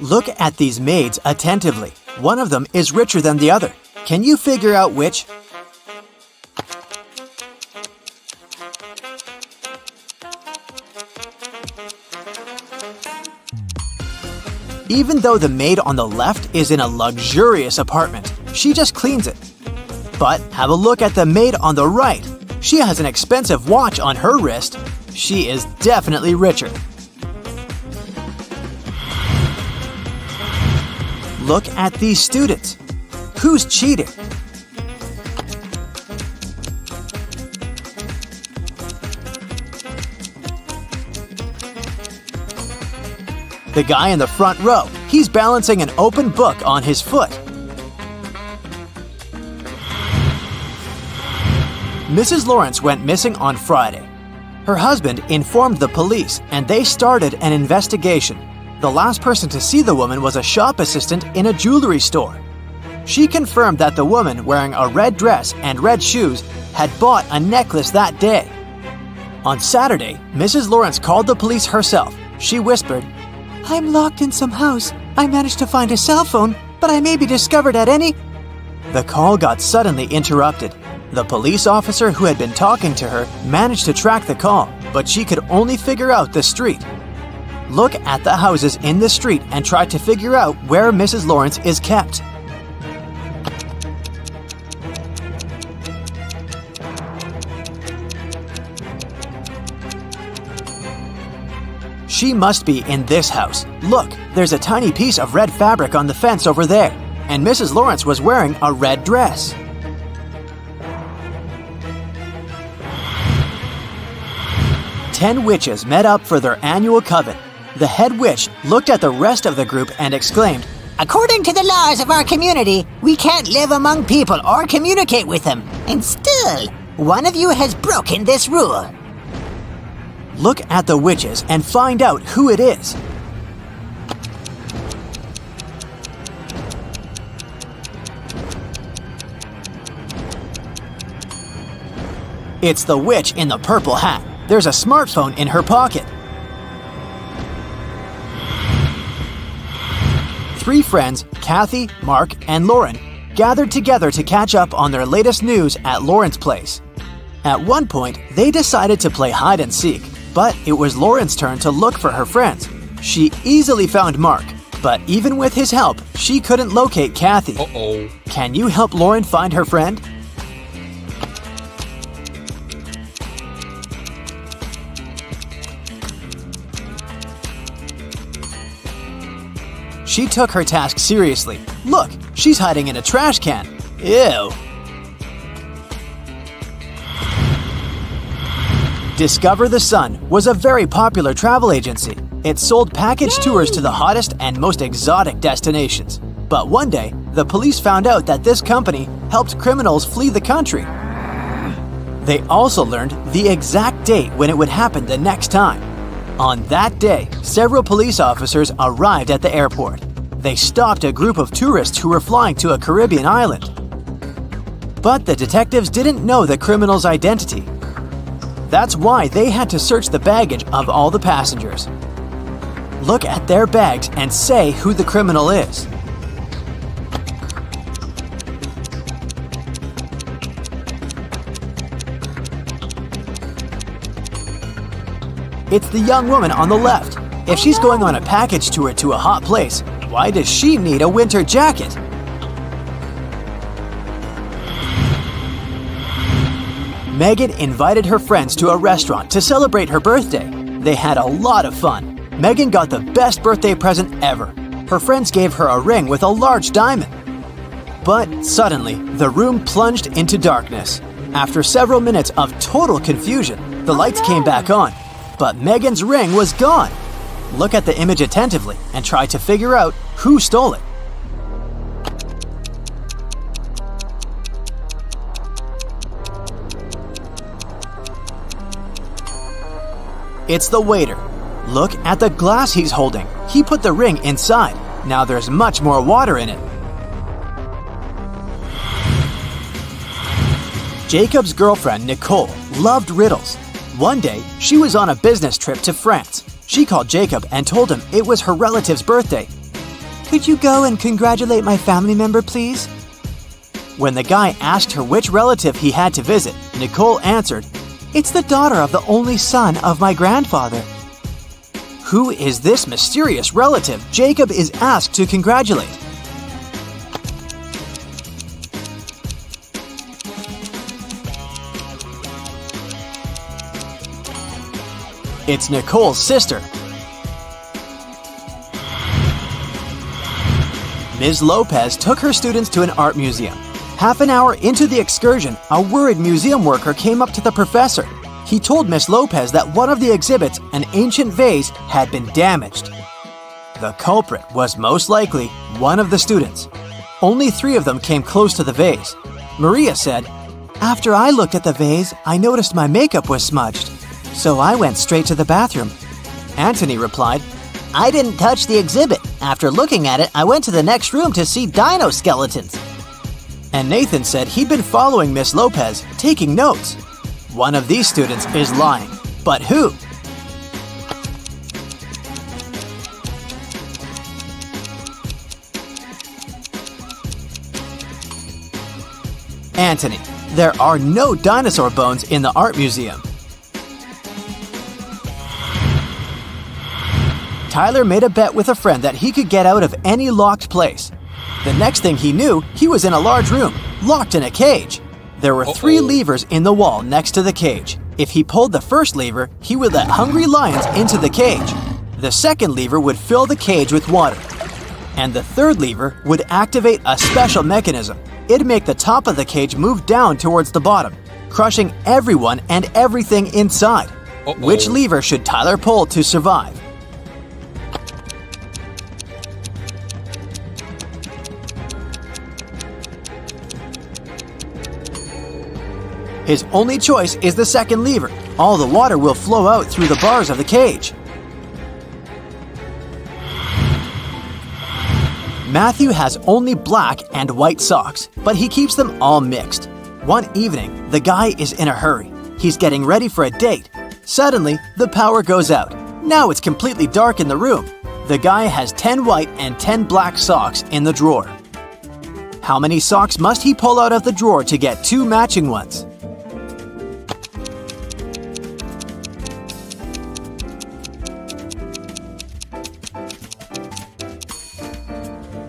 Look at these maids attentively. One of them is richer than the other. Can you figure out which? Even though the maid on the left is in a luxurious apartment, she just cleans it. But have a look at the maid on the right. She has an expensive watch on her wrist. She is definitely richer. Look at these students. Who's cheating? The guy in the front row, he's balancing an open book on his foot. Mrs. Lawrence went missing on Friday. Her husband informed the police and they started an investigation. The last person to see the woman was a shop assistant in a jewelry store. She confirmed that the woman wearing a red dress and red shoes had bought a necklace that day. On Saturday, Mrs. Lawrence called the police herself. She whispered, "I'm locked in some house. I managed to find a cell phone, but I may be discovered at any—" The call got suddenly interrupted. The police officer who had been talking to her managed to track the call, but she could only figure out the street. Look at the houses in the street and try to figure out where Mrs. Lawrence is kept. She must be in this house. Look, there's a tiny piece of red fabric on the fence over there, and Mrs. Lawrence was wearing a red dress. Ten witches met up for their annual coven. The head witch looked at the rest of the group and exclaimed, "According to the laws of our community, we can't live among people or communicate with them. And still, one of you has broken this rule." Look at the witches and find out who it is. It's the witch in the purple hat. There's a smartphone in her pocket. Three friends, Kathy, Mark, and Lauren, gathered together to catch up on their latest news at Lauren's place. At one point, they decided to play hide and seek, but it was Lauren's turn to look for her friends. She easily found Mark, but even with his help, she couldn't locate Kathy. Uh-oh. Can you help Lauren find her friend? She took her task seriously. Look, she's hiding in a trash can. Ew. Discover the Sun was a very popular travel agency. It sold package tours to the hottest and most exotic destinations. But one day, the police found out that this company helped criminals flee the country. They also learned the exact date when it would happen the next time. On that day, several police officers arrived at the airport. They stopped a group of tourists who were flying to a Caribbean island. But the detectives didn't know the criminal's identity. That's why they had to search the baggage of all the passengers. Look at their bags and say who the criminal is. It's the young woman on the left. If she's going on a package tour to a hot place, why does she need a winter jacket? Megan invited her friends to a restaurant to celebrate her birthday. They had a lot of fun. Megan got the best birthday present ever. Her friends gave her a ring with a large diamond. But suddenly, the room plunged into darkness. After several minutes of total confusion, the lights came back on. But Megan's ring was gone. Look at the image attentively and try to figure out who stole it. It's the waiter. Look at the glass he's holding. He put the ring inside. Now there's much more water in it. Jacob's girlfriend, Nicole, loved riddles. One day, she was on a business trip to France. She called Jacob and told him it was her relative's birthday. "Could you go and congratulate my family member, please?" When the guy asked her which relative he had to visit, Nicole answered, "It's the daughter of the only son of my grandfather." Who is this mysterious relative Jacob is asked to congratulate? It's Nicole's sister. Ms. Lopez took her students to an art museum. Half an hour into the excursion, a worried museum worker came up to the professor. He told Ms. Lopez that one of the exhibits, an ancient vase, had been damaged. The culprit was most likely one of the students. Only 3 of them came close to the vase. Maria said, "After I looked at the vase, I noticed my makeup was smudged. So I went straight to the bathroom." Anthony replied, I didn't touch the exhibit. After looking at it, I went to the next room to see dino skeletons. And Nathan said he'd been following Miss Lopez, taking notes. One of these students is lying. But who? Anthony. There are no dinosaur bones in the art museum. Tyler made a bet with a friend that he could get out of any locked place. The next thing he knew, he was in a large room, locked in a cage. There were 3 levers in the wall next to the cage. If he pulled the first lever, he would let hungry lions into the cage. The second lever would fill the cage with water. And the third lever would activate a special mechanism. It'd make the top of the cage move down towards the bottom, crushing everyone and everything inside. Which lever should Tyler pull to survive? His only choice is the second lever. All the water will flow out through the bars of the cage. Matthew has only black and white socks, but he keeps them all mixed. One evening, the guy is in a hurry. He's getting ready for a date. Suddenly, the power goes out. Now it's completely dark in the room. The guy has 10 white and 10 black socks in the drawer. How many socks must he pull out of the drawer to get 2 matching ones?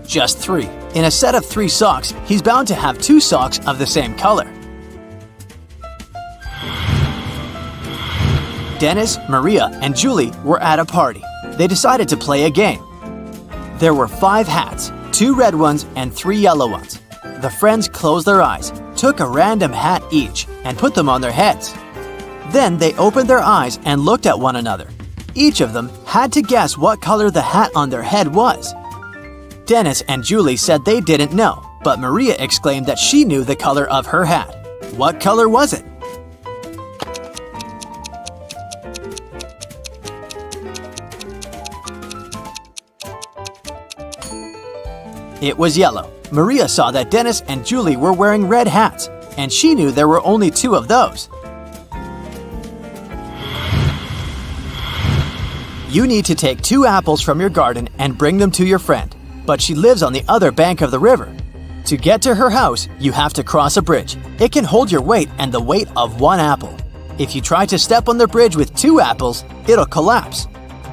Just 3. In a set of 3 socks, he's bound to have 2 socks of the same color. Dennis, Maria, and Julie were at a party. They decided to play a game. There were 5 hats, 2 red ones and 3 yellow ones. The friends closed their eyes, took a random hat each, and put them on their heads. Then they opened their eyes and looked at one another. Each of them had to guess what color the hat on their head was. Dennis and Julie said they didn't know, but Maria exclaimed that she knew the color of her hat. What color was it? It was yellow. Maria saw that Dennis and Julie were wearing red hats, and she knew there were only 2 of those. You need to take 2 apples from your garden and bring them to your friend, but she lives on the other bank of the river. To get to her house, you have to cross a bridge. It can hold your weight and the weight of 1 apple. If you try to step on the bridge with 2 apples, it'll collapse.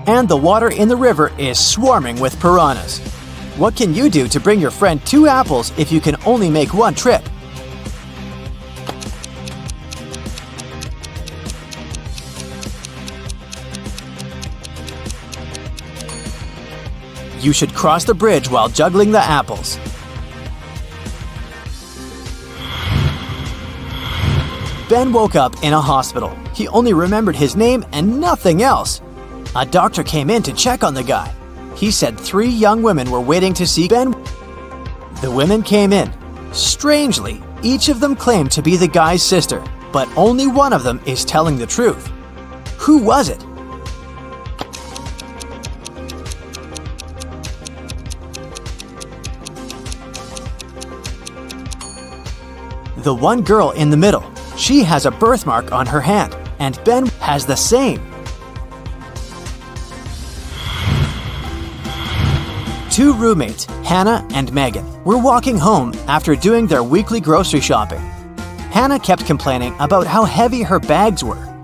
And the water in the river is swarming with piranhas. What can you do to bring your friend 2 apples if you can only make 1 trip? You should cross the bridge while juggling the apples. Ben woke up in a hospital. He only remembered his name and nothing else. A doctor came in to check on the guy. He said 3 young women were waiting to see Ben. The women came in. Strangely, each of them claimed to be the guy's sister, but only one of them is telling the truth. Who was it? The one girl in the middle. She has a birthmark on her hand, and Ben has the same. Two roommates, Hannah and Megan, were walking home after doing their weekly grocery shopping. Hannah kept complaining about how heavy her bags were.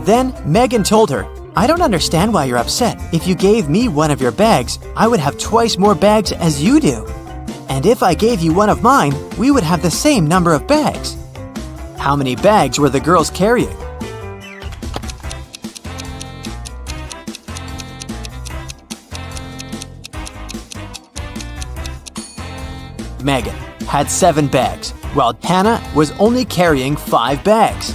Then Megan told her, "I don't understand why you're upset. If you gave me one of your bags, I would have twice more bags as you do. And if I gave you one of mine, we would have the same number of bags." How many bags were the girls carrying? Megan had 7 bags, while Hannah was only carrying 5 bags.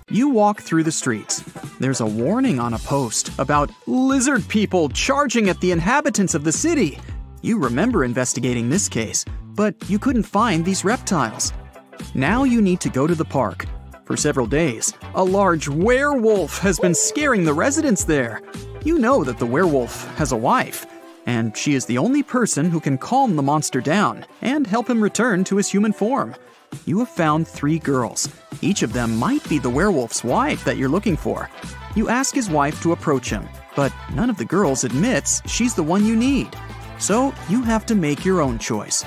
You walk through the streets. There's a warning on a post about lizard people charging at the inhabitants of the city. You remember investigating this case, but you couldn't find these reptiles. Now you need to go to the park. For several days, a large werewolf has been scaring the residents there. You know that the werewolf has a wife, and she is the only person who can calm the monster down and help him return to his human form. You have found 3 girls. Each of them might be the werewolf's wife that you're looking for. You ask his wife to approach him, but none of the girls admits she's the one you need. So you have to make your own choice.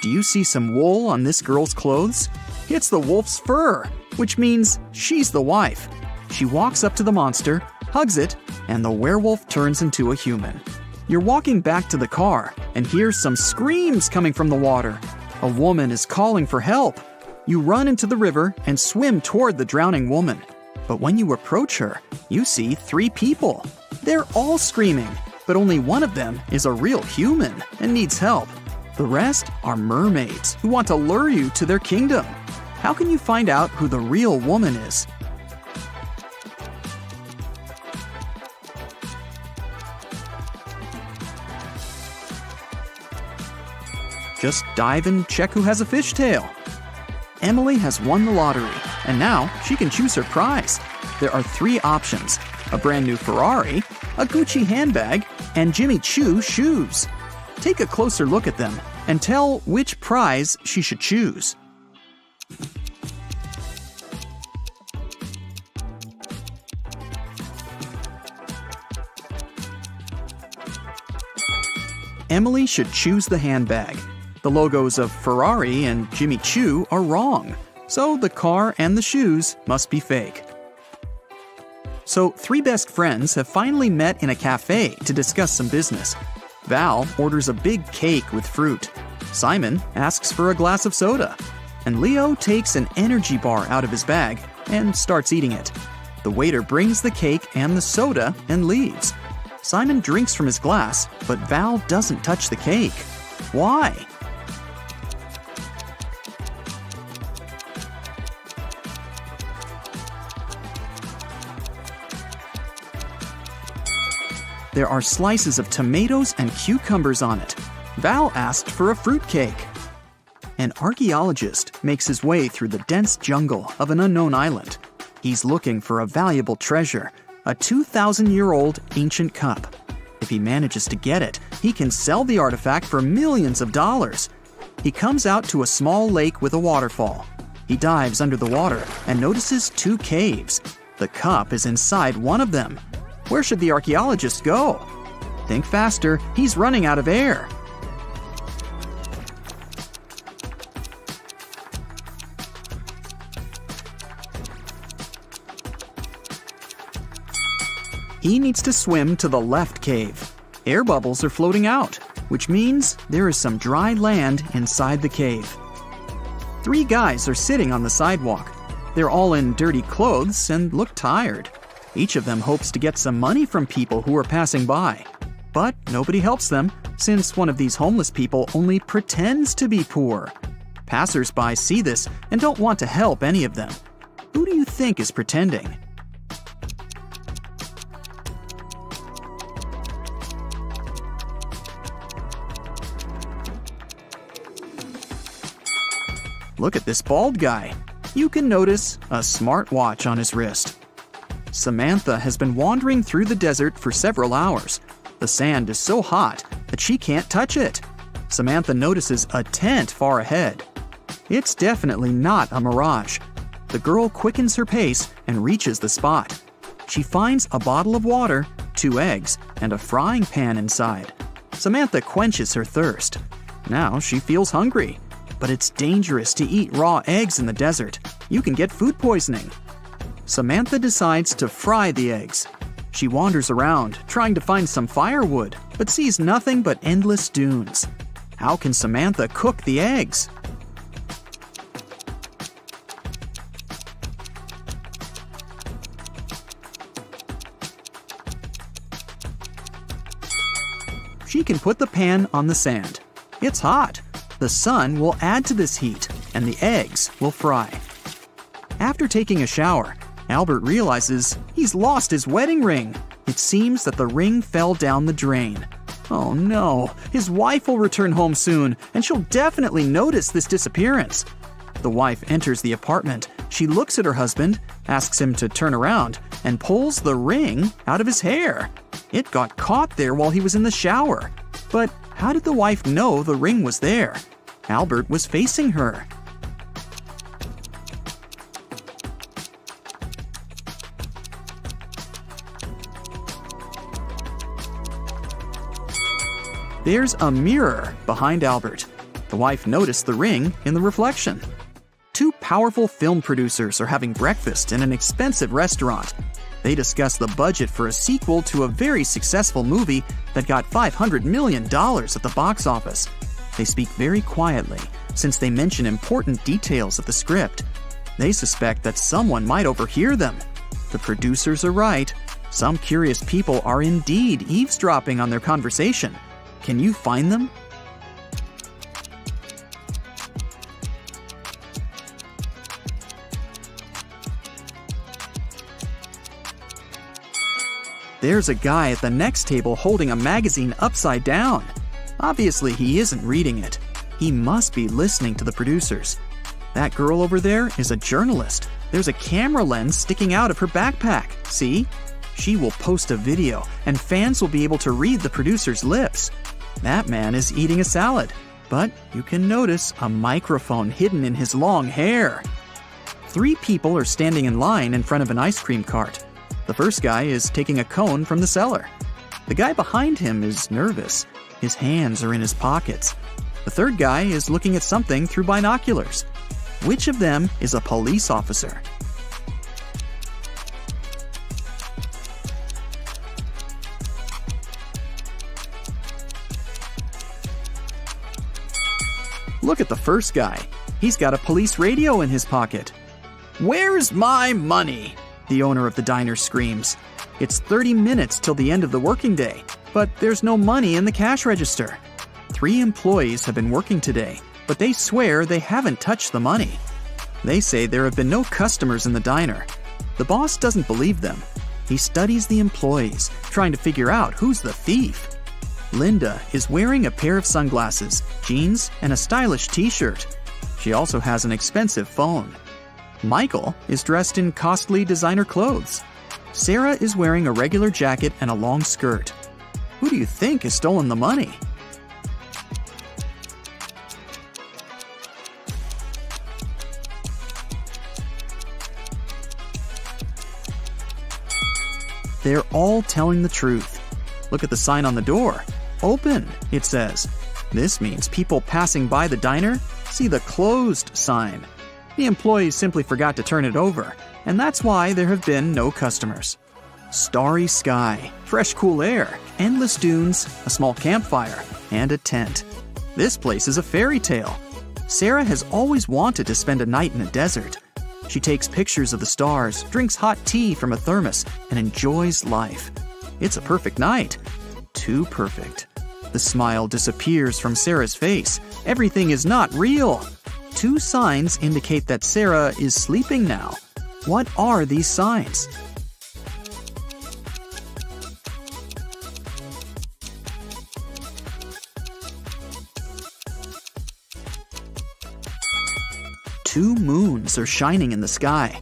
Do you see some wool on this girl's clothes? It's the wolf's fur, which means she's the wife. She walks up to the monster, hugs it, and the werewolf turns into a human. You're walking back to the car and hear some screams coming from the water. A woman is calling for help. You run into the river and swim toward the drowning woman. But when you approach her, you see 3 people. They're all screaming, but only one of them is a real human and needs help. The rest are mermaids who want to lure you to their kingdom. How can you find out who the real woman is? Just dive and check who has a fishtail. Emily has won the lottery, and now she can choose her prize. There are 3 options: a brand new Ferrari, a Gucci handbag, and Jimmy Choo shoes. Take a closer look at them and tell which prize she should choose. Emily should choose the handbag. The logos of Ferrari and Jimmy Choo are wrong, so the car and the shoes must be fake. So 3 best friends have finally met in a cafe to discuss some business. Val orders a big cake with fruit. Simon asks for a glass of soda. And Leo takes an energy bar out of his bag and starts eating it. The waiter brings the cake and the soda and leaves. Simon drinks from his glass, but Val doesn't touch the cake. Why? There are slices of tomatoes and cucumbers on it. Val asked for a fruitcake. An archaeologist makes his way through the dense jungle of an unknown island. He's looking for a valuable treasure, a 2,000-year-old ancient cup. If he manages to get it, he can sell the artifact for millions of dollars. He comes out to a small lake with a waterfall. He dives under the water and notices 2 caves. The cup is inside one of them. Where should the archaeologist go? Think faster, he's running out of air. He needs to swim to the left cave. Air bubbles are floating out, which means there is some dry land inside the cave. 3 guys are sitting on the sidewalk. They're all in dirty clothes and look tired. Each of them hopes to get some money from people who are passing by. But nobody helps them, since one of these homeless people only pretends to be poor. Passers-by see this and don't want to help any of them. Who do you think is pretending? Look at this bald guy. You can notice a smartwatch on his wrist. Samantha has been wandering through the desert for several hours. The sand is so hot that she can't touch it. Samantha notices a tent far ahead. It's definitely not a mirage. The girl quickens her pace and reaches the spot. She finds a bottle of water, 2 eggs, and a frying pan inside. Samantha quenches her thirst. Now she feels hungry. But it's dangerous to eat raw eggs in the desert. You can get food poisoning. Samantha decides to fry the eggs. She wanders around, trying to find some firewood, but sees nothing but endless dunes. How can Samantha cook the eggs? She can put the pan on the sand. It's hot. The sun will add to this heat, and the eggs will fry. After taking a shower, Albert realizes he's lost his wedding ring. It seems that the ring fell down the drain. Oh no, his wife will return home soon, and she'll definitely notice this disappearance. The wife enters the apartment. She looks at her husband, asks him to turn around, and pulls the ring out of his hair. It got caught there while he was in the shower. But how did the wife know the ring was there? Albert was facing her. There's a mirror behind Albert. The wife noticed the ring in the reflection. 2 powerful film producers are having breakfast in an expensive restaurant. They discuss the budget for a sequel to a very successful movie that got $500 million at the box office. They speak very quietly, since they mention important details of the script. They suspect that someone might overhear them. The producers are right. Some curious people are indeed eavesdropping on their conversation. Can you find them? There's a guy at the next table holding a magazine upside down. Obviously, he isn't reading it. He must be listening to the producers. That girl over there is a journalist. There's a camera lens sticking out of her backpack. See? She will post a video, and fans will be able to read the producer's lips. That man is eating a salad, but you can notice a microphone hidden in his long hair. 3 people are standing in line in front of an ice cream cart. The first guy is taking a cone from the seller. The guy behind him is nervous. His hands are in his pockets. The third guy is looking at something through binoculars. Which of them is a police officer? Look at the first guy. He's got a police radio in his pocket. "Where's my money?" the owner of the diner screams. It's 30 minutes till the end of the working day, but there's no money in the cash register. 3 employees have been working today, but they swear they haven't touched the money. They say there have been no customers in the diner. The boss doesn't believe them. He studies the employees, trying to figure out who's the thief. Linda is wearing a pair of sunglasses, jeans, and a stylish t-shirt. She also has an expensive phone. Michael is dressed in costly designer clothes. Sarah is wearing a regular jacket and a long skirt. Who do you think has stolen the money? They're all telling the truth. Look at the sign on the door. Open, it says. This means people passing by the diner see the closed sign. The employees simply forgot to turn it over, and that's why there have been no customers. Starry sky, fresh cool air, endless dunes, a small campfire, and a tent. This place is a fairy tale. Sarah has always wanted to spend a night in a desert. She takes pictures of the stars, drinks hot tea from a thermos, and enjoys life. It's a perfect night. Too perfect. The smile disappears from Sarah's face. Everything is not real. 2 signs indicate that Sarah is sleeping now. What are these signs? Two moons are shining in the sky.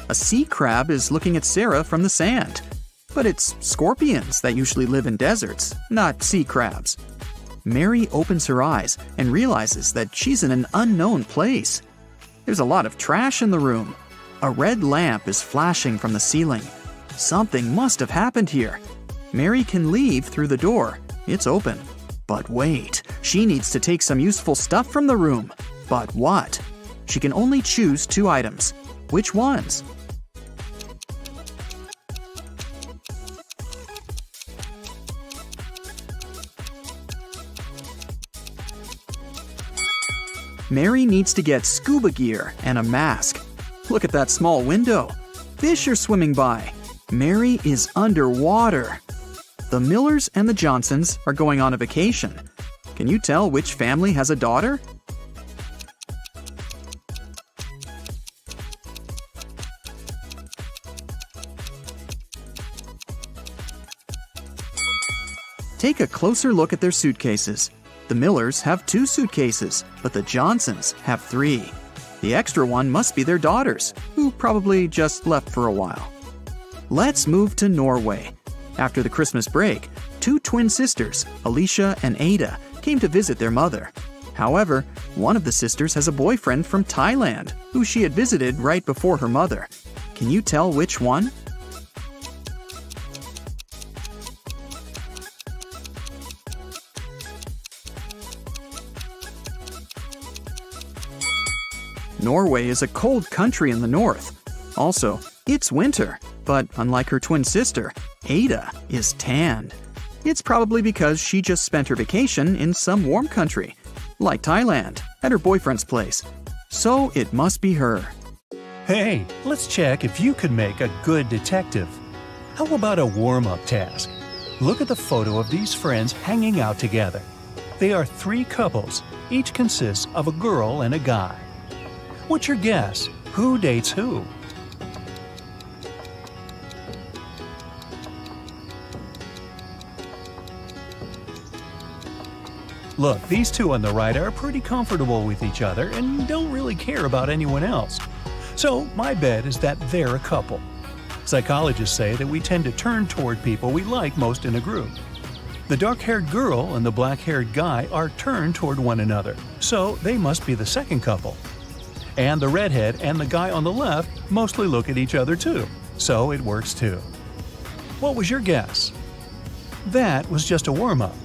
A sea crab is looking at Sarah from the sand. But it's scorpions that usually live in deserts, not sea crabs. Mary opens her eyes and realizes that she's in an unknown place. There's a lot of trash in the room. A red lamp is flashing from the ceiling. Something must have happened here. Mary can leave through the door. It's open. But wait, she needs to take some useful stuff from the room. But what? She can only choose 2 items. Which ones? Mary needs to get scuba gear and a mask. Look at that small window. Fish are swimming by. Mary is underwater. The Millers and the Johnsons are going on a vacation. Can you tell which family has a daughter? Take a closer look at their suitcases. The Millers have 2 suitcases, but the Johnsons have 3. The extra one must be their daughters, who probably just left for a while. Let's move to Norway. After the Christmas break, 2 twin sisters, Alicia and Ada, came to visit their mother. However, one of the sisters has a boyfriend from Thailand, who she had visited right before her mother. Can you tell which one? Norway is a cold country in the north. Also, it's winter, but unlike her twin sister, Ada is tanned. It's probably because she just spent her vacation in some warm country, like Thailand, at her boyfriend's place. So it must be her. Hey, let's check if you could make a good detective. How about a warm-up task? Look at the photo of these friends hanging out together. They are 3 couples. Each consists of a girl and a guy. What's your guess? Who dates who? Look, these 2 on the right are pretty comfortable with each other and don't really care about anyone else. So my bet is that they're a couple. Psychologists say that we tend to turn toward people we like most in a group. The dark-haired girl and the black-haired guy are turned toward one another, so they must be the second couple. And the redhead and the guy on the left mostly look at each other too, so it works too. What was your guess? That was just a warm-up.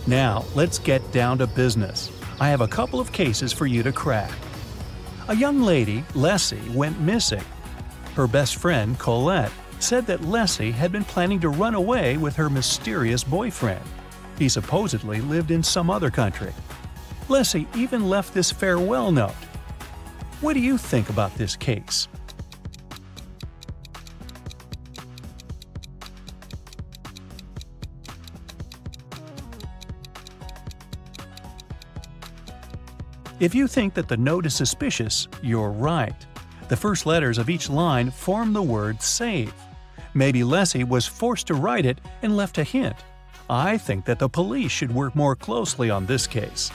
Now, let's get down to business. I have a couple of cases for you to crack. A young lady, Leslie, went missing. Her best friend, Colette, said that Leslie had been planning to run away with her mysterious boyfriend. He supposedly lived in some other country. Leslie even left this farewell note. What do you think about this case? If you think that the note is suspicious, you're right. The first letters of each line form the word save. Maybe Leslie was forced to write it and left a hint. I think that the police should work more closely on this case.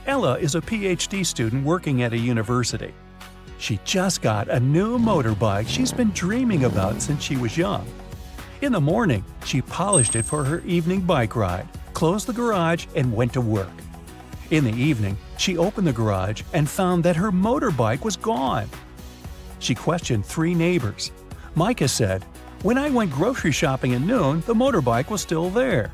Ella is a PhD student working at a university. She just got a new motorbike she's been dreaming about since she was young. In the morning, she polished it for her evening bike ride, closed the garage, and went to work. In the evening, she opened the garage and found that her motorbike was gone. She questioned 3 neighbors. Micah said, "When I went grocery shopping at noon, the motorbike was still there."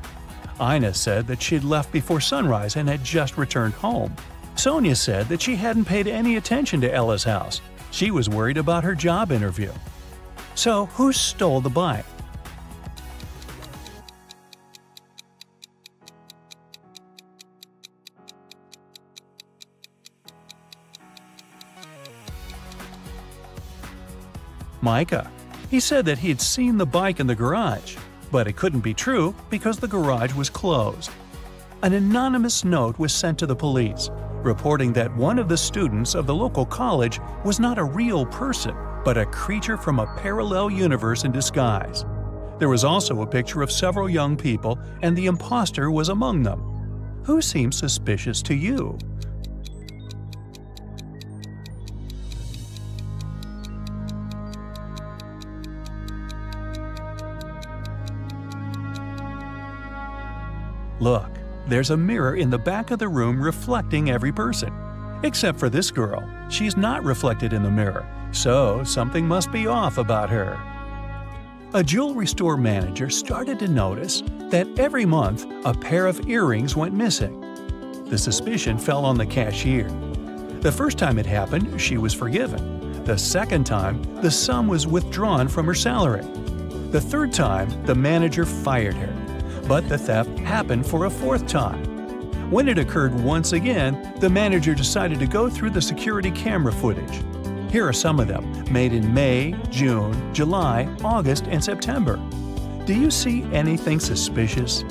Ina said that she'd left before sunrise and had just returned home. Sonia said that she hadn't paid any attention to Ella's house. She was worried about her job interview. So, who stole the bike? Micah. He said that he'd seen the bike in the garage, but it couldn't be true because the garage was closed. An anonymous note was sent to the police, reporting that one of the students of the local college was not a real person, but a creature from a parallel universe in disguise. There was also a picture of several young people, and the imposter was among them. Who seems suspicious to you? Look, there's a mirror in the back of the room reflecting every person. Except for this girl, she's not reflected in the mirror, so something must be off about her. A jewelry store manager started to notice that every month a pair of earrings went missing. The suspicion fell on the cashier. The first time it happened, she was forgiven. The second time, the sum was withdrawn from her salary. The third time, the manager fired her. But the theft happened for a fourth time. When it occurred once again, the manager decided to go through the security camera footage. Here are some of them, made in May, June, July, August, and September. Do you see anything suspicious?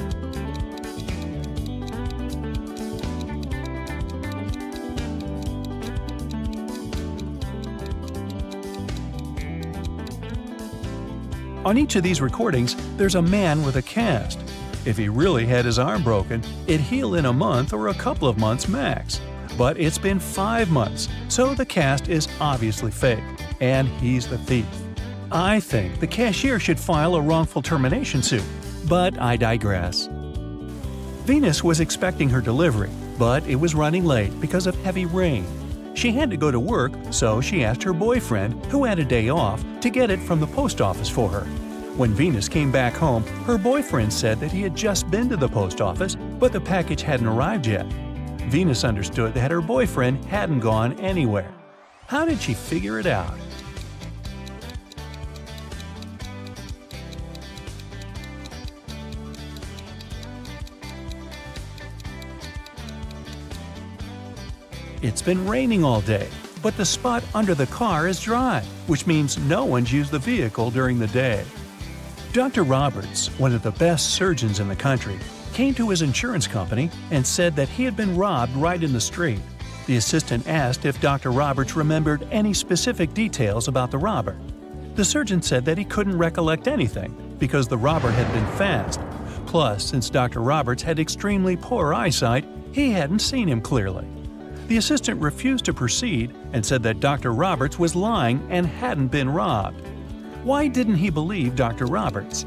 On each of these recordings, there's a man with a cast. If he really had his arm broken, it'd heal in a month or a couple of months max. But it's been 5 months, so the cast is obviously fake, and he's the thief. I think the cashier should file a wrongful termination suit, but I digress. Venus was expecting her delivery, but it was running late because of heavy rain. She had to go to work, so she asked her boyfriend, who had a day off, to get it from the post office for her. When Venus came back home, her boyfriend said that he had just been to the post office, but the package hadn't arrived yet. Venus understood that her boyfriend hadn't gone anywhere. How did she figure it out? It's been raining all day, but the spot under the car is dry, which means no one's used the vehicle during the day. Dr. Roberts, one of the best surgeons in the country, came to his insurance company and said that he had been robbed right in the street. The assistant asked if Dr. Roberts remembered any specific details about the robber. The surgeon said that he couldn't recollect anything because the robber had been fast. Plus, since Dr. Roberts had extremely poor eyesight, he hadn't seen him clearly. The assistant refused to proceed and said that Dr. Roberts was lying and hadn't been robbed. Why didn't he believe Dr. Roberts?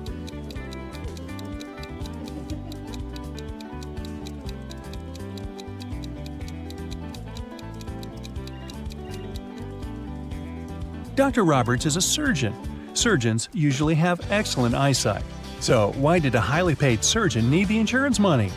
Dr. Roberts is a surgeon. Surgeons usually have excellent eyesight. So why did a highly paid surgeon need the insurance money?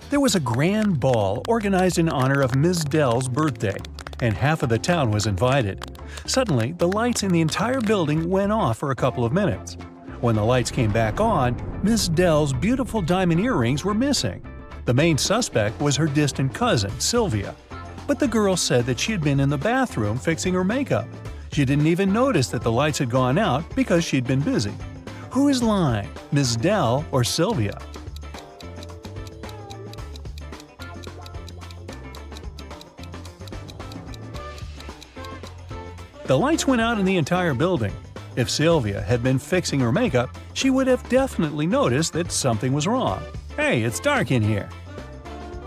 There was a grand ball organized in honor of Ms. Dell's birthday, and half of the town was invited. Suddenly, the lights in the entire building went off for a couple of minutes. When the lights came back on, Ms. Dell's beautiful diamond earrings were missing. The main suspect was her distant cousin, Sylvia. But the girl said that she had been in the bathroom fixing her makeup. She didn't even notice that the lights had gone out because she'd been busy. Who is lying, Ms. Dell or Sylvia? The lights went out in the entire building. If Sylvia had been fixing her makeup, she would have definitely noticed that something was wrong. Hey, it's dark in here.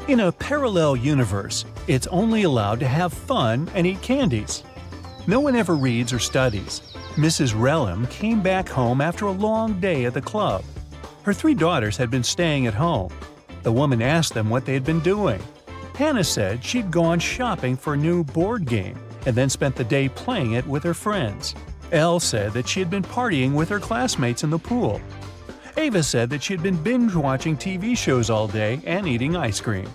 In a parallel universe, it's only allowed to have fun and eat candies. No one ever reads or studies. Mrs. Relham came back home after a long day at the club. Her 3 daughters had been staying at home. The woman asked them what they had been doing. Hannah said she'd gone shopping for a new board game and then spent the day playing it with her friends. Elle said that she had been partying with her classmates in the pool. Ava said that she had been binge-watching TV shows all day and eating ice cream.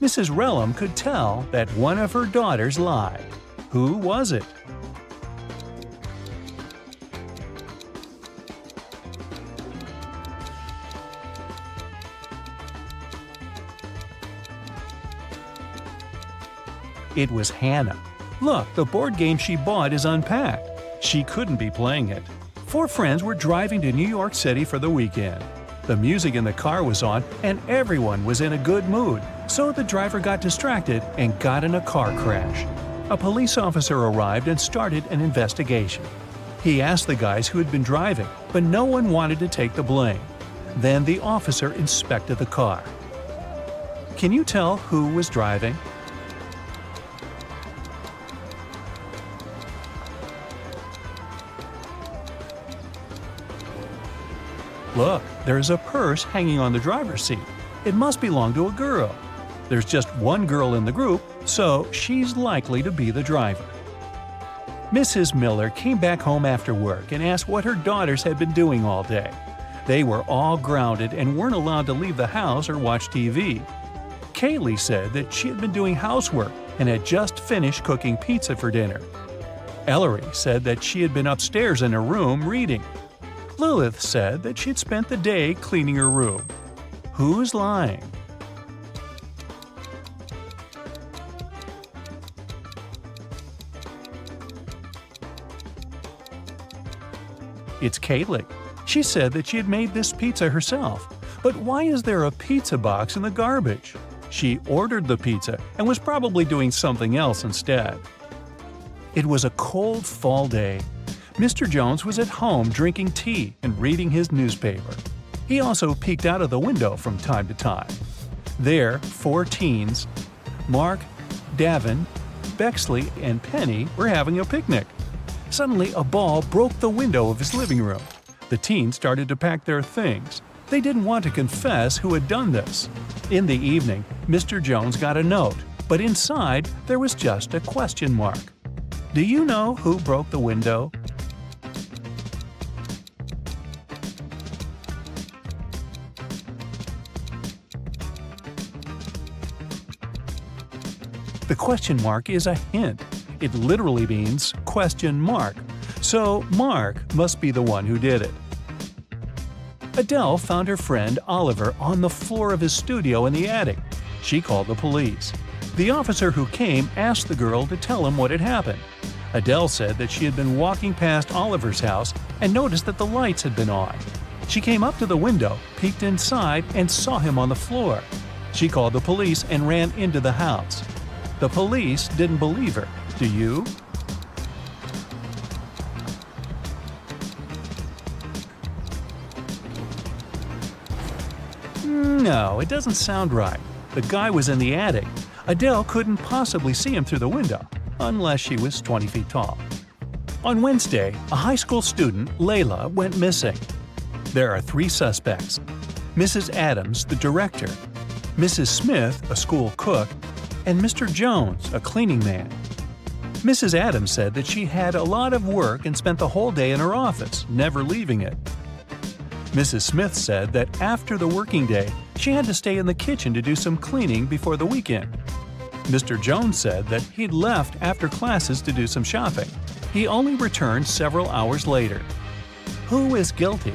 Mrs. Relham could tell that one of her daughters lied. Who was it? It was Hannah. Look, the board game she bought is unpacked. She couldn't be playing it. 4 friends were driving to New York City for the weekend. The music in the car was on and everyone was in a good mood, so the driver got distracted and got in a car crash. A police officer arrived and started an investigation. He asked the guys who had been driving, but no one wanted to take the blame. Then the officer inspected the car. Can you tell who was driving? Look, there's a purse hanging on the driver's seat. It must belong to a girl. There's just one girl in the group, so she's likely to be the driver. Mrs. Miller came back home after work and asked what her daughters had been doing all day. They were all grounded and weren't allowed to leave the house or watch TV. Kaylee said that she had been doing housework and had just finished cooking pizza for dinner. Ellery said that she had been upstairs in her room reading. Lilith said that she had spent the day cleaning her room. Who's lying? It's Kaylee. She said that she had made this pizza herself. But why is there a pizza box in the garbage? She ordered the pizza and was probably doing something else instead. It was a cold fall day. Mr. Jones was at home drinking tea and reading his newspaper. He also peeked out of the window from time to time. There, 4 teens, Mark, Davin, Bexley, and Penny were having a picnic. Suddenly, a ball broke the window of his living room. The teens started to pack their things. They didn't want to confess who had done this. In the evening, Mr. Jones got a note, but inside there was just a question mark. Do you know who broke the window? The question mark is a hint. It literally means question mark. So Mark must be the one who did it. Adele found her friend Oliver on the floor of his studio in the attic. She called the police. The officer who came asked the girl to tell him what had happened. Adele said that she had been walking past Oliver's house and noticed that the lights had been on. She came up to the window, peeked inside, and saw him on the floor. She called the police and ran into the house. The police didn't believe her. Do you? No, it doesn't sound right. The guy was in the attic. Adele couldn't possibly see him through the window, unless she was 20 feet tall. On Wednesday, a high school student, Layla, went missing. There are 3 suspects: Mrs. Adams, the director, Mrs. Smith, a school cook, and Mr. Jones, a cleaning man. Mrs. Adams said that she had a lot of work and spent the whole day in her office, never leaving it. Mrs. Smith said that after the working day, she had to stay in the kitchen to do some cleaning before the weekend. Mr. Jones said that he'd left after classes to do some shopping. He only returned several hours later. Who is guilty?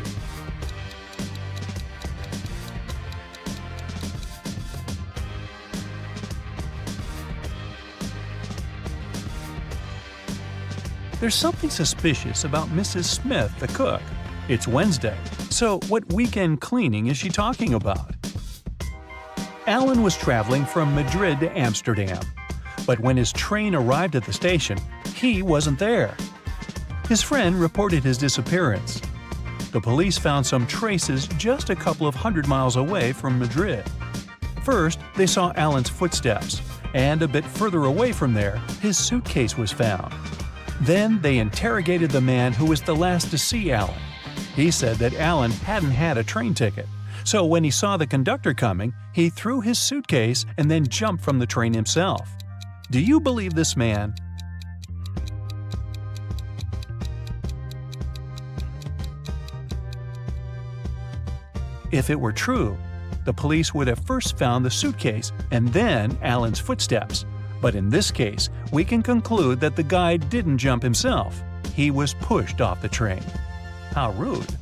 There's something suspicious about Mrs. Smith, the cook. It's Wednesday, so what weekend cleaning is she talking about? Alan was traveling from Madrid to Amsterdam, but when his train arrived at the station, he wasn't there. His friend reported his disappearance. The police found some traces just a couple of 100 miles away from Madrid. First, they saw Alan's footsteps, and a bit further away from there, his suitcase was found. Then they interrogated the man who was the last to see Alan. He said that Alan hadn't had a train ticket, so when he saw the conductor coming, he threw his suitcase and then jumped from the train himself. Do you believe this man? If it were true, the police would have first found the suitcase and then Alan's footsteps. But in this case, we can conclude that the guy didn't jump himself. He was pushed off the train. How rude.